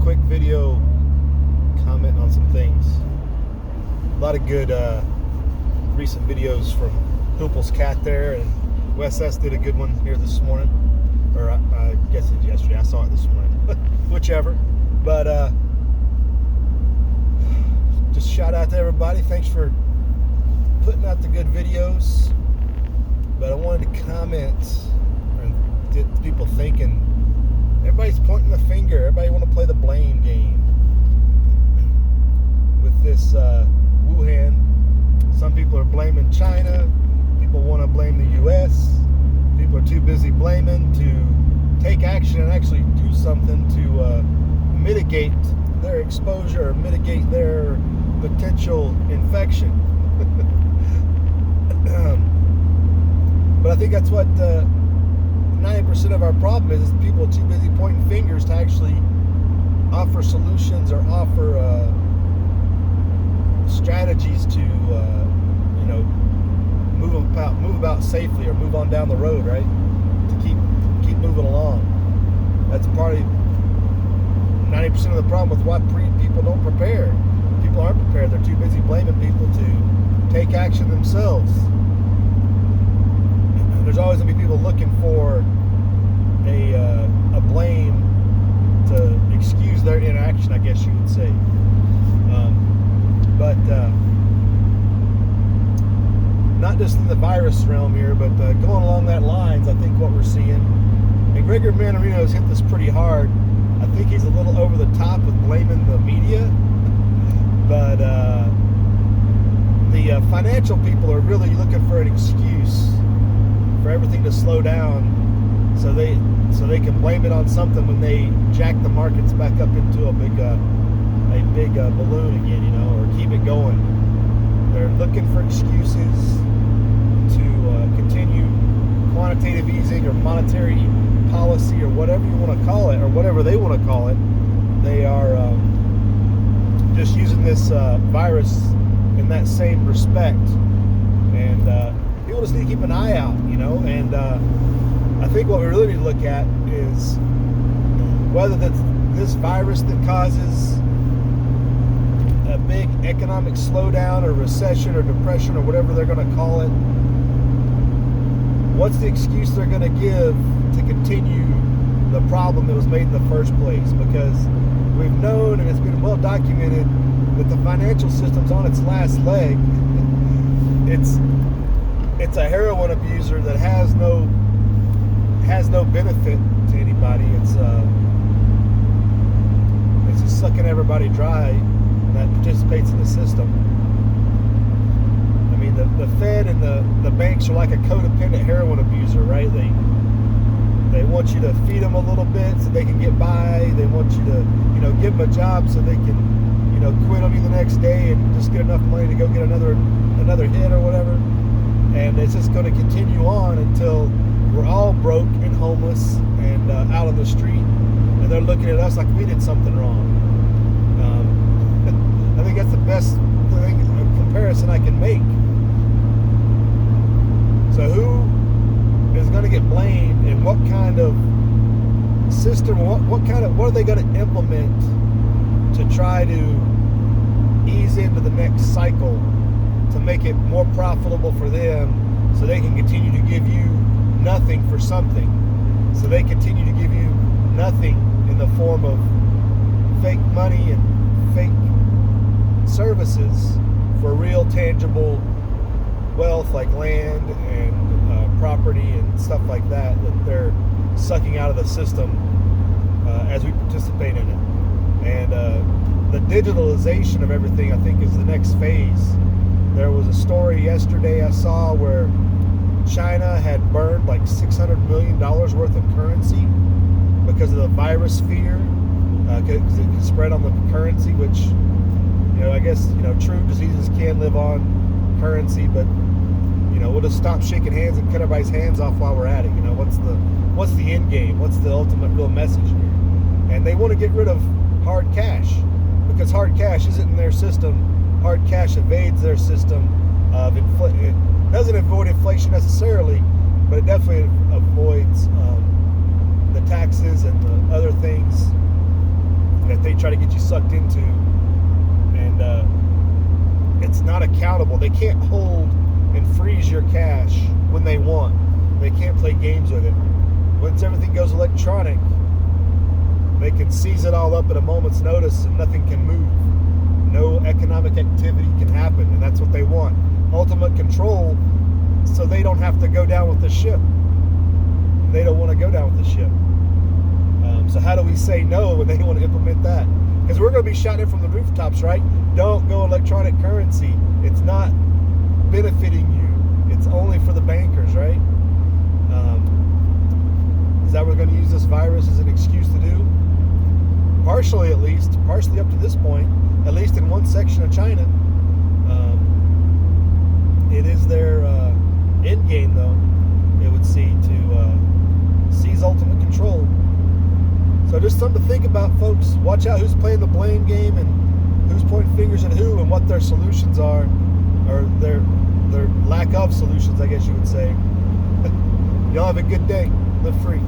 quick video comment on some things. A lot of good recent videos from Hoople's Cat there, and Wes S did a good one here this morning, or I guess it was yesterday. I saw it this morning, whichever. But just shout out to everybody. Thanks for putting out the good videos. But I wanted to comment and get people thinking. Everybody's pointing the finger. Everybody want to play the blame game with this Wuhan. Some people are blaming China. People want to blame the U.S. People are too busy blaming to take action and actually do something to mitigate their exposure or mitigate their potential infection. But I think that's what 90% of our problem is people are too busy pointing fingers to actually offer solutions or offer strategies to move about safely or move on down the road, right? To keep moving along. That's probably 90% of the problem with why people don't prepare. People aren't prepared. They're too busy blaming people to take action themselves. There's always going to be people looking for a blame to excuse their inaction, I guess you would say. But not just in the virus realm here, but going along that lines, I think what we're seeing, and Gregor Manarino's hit this pretty hard. I think he's a little over the top with blaming the media, but the financial people are really looking for an excuse for everything to slow down, so they can blame it on something when they jack the markets back up into a big balloon again, or keep it going. They're looking for excuses to continue quantitative easing or monetary policy or whatever you want to call it, or whatever they want to call it. They are just using this virus in that same respect, and people just need to keep an eye out, and I think what we really need to look at is whether this virus that causes a big economic slowdown or recession or depression or whatever they're going to call it, what's the excuse they're going to give to continue the problem that was made in the first place? Because we've known, and it's been well documented, that the financial system's on its last leg. It's a heroin abuser that has no benefit to anybody. It's just sucking everybody dry that participates in the system. I mean, the Fed and the banks are like a codependent heroin abuser, right? They want you to feed them a little bit so they can get by. They want you to, give them a job so they can, quit on you the next day and just get enough money to go get another hit or whatever. And it's just going to continue on until we're all broke and homeless and out on the street, and they're looking at us like we did something wrong. I think that's the best comparison I can make. So who is going to get blamed, and what kind of system, what are they going to implement to try to ease into the next cycle to make it more profitable for them, so they can continue to give you nothing for something, so they continue to give you nothing in the form of fake money and fake services for real tangible wealth like land and property and stuff like that they're sucking out of the system as we participate in it. And the digitalization of everything, I think, is the next phase. There was a story yesterday I saw where China had burned like $600 million worth of currency because of the virus fear, because it could spread on the currency, which, I guess, true diseases can live on currency, but, we'll just stop shaking hands and cut everybody's hands off while we're at it. What's the end game? What's the ultimate real message here? And they want to get rid of hard cash, because hard cash isn't in their system. Hard cash evades their system of inflation. It doesn't avoid inflation necessarily, but it definitely avoids the taxes and the other things that they try to get you sucked into, and it's not accountable. They can't hold and freeze your cash when they want. They can't play games with it. Once everything goes electronic, they can seize it all up at a moment's notice and nothing can move. No economic activity can happen, and that's what they want. Ultimate control, so they don't have to go down with the ship. They don't want to go down with the ship. So how do we say no when they want to implement that? Because we're going to be shouting it from the rooftops, right? Don't go electronic currency. It's not benefiting you. It's only for the bankers, right? Is that what we're going to use this virus as an excuse to do? Partially, at least. Partially up to this point. At least in one section of China. It is their end game, though, it would seem, to seize ultimate control. So just something to think about, folks. Watch out who's playing the blame game and who's pointing fingers at who and what their solutions are, or their lack of solutions, I guess you would say. Y'all have a good day. Live free.